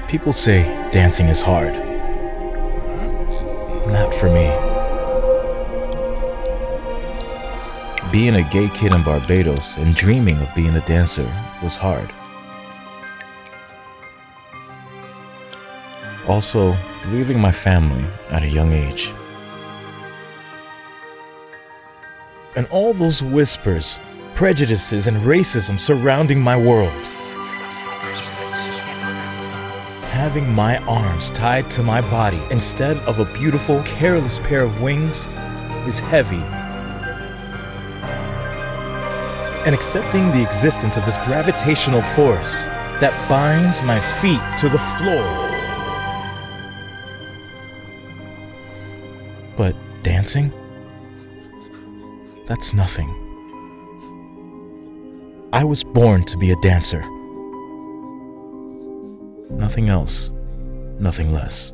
People say dancing is hard. Not for me. Being a gay kid in Barbados and dreaming of being a dancer was hard. Also, leaving my family at a young age. And all those whispers, prejudices, and racism surrounding my world. Having my arms tied to my body instead of a beautiful, careless pair of wings is heavy. And accepting the existence of this gravitational force that binds my feet to the floor. But dancing? That's nothing. I was born to be a dancer. Nothing else, nothing less.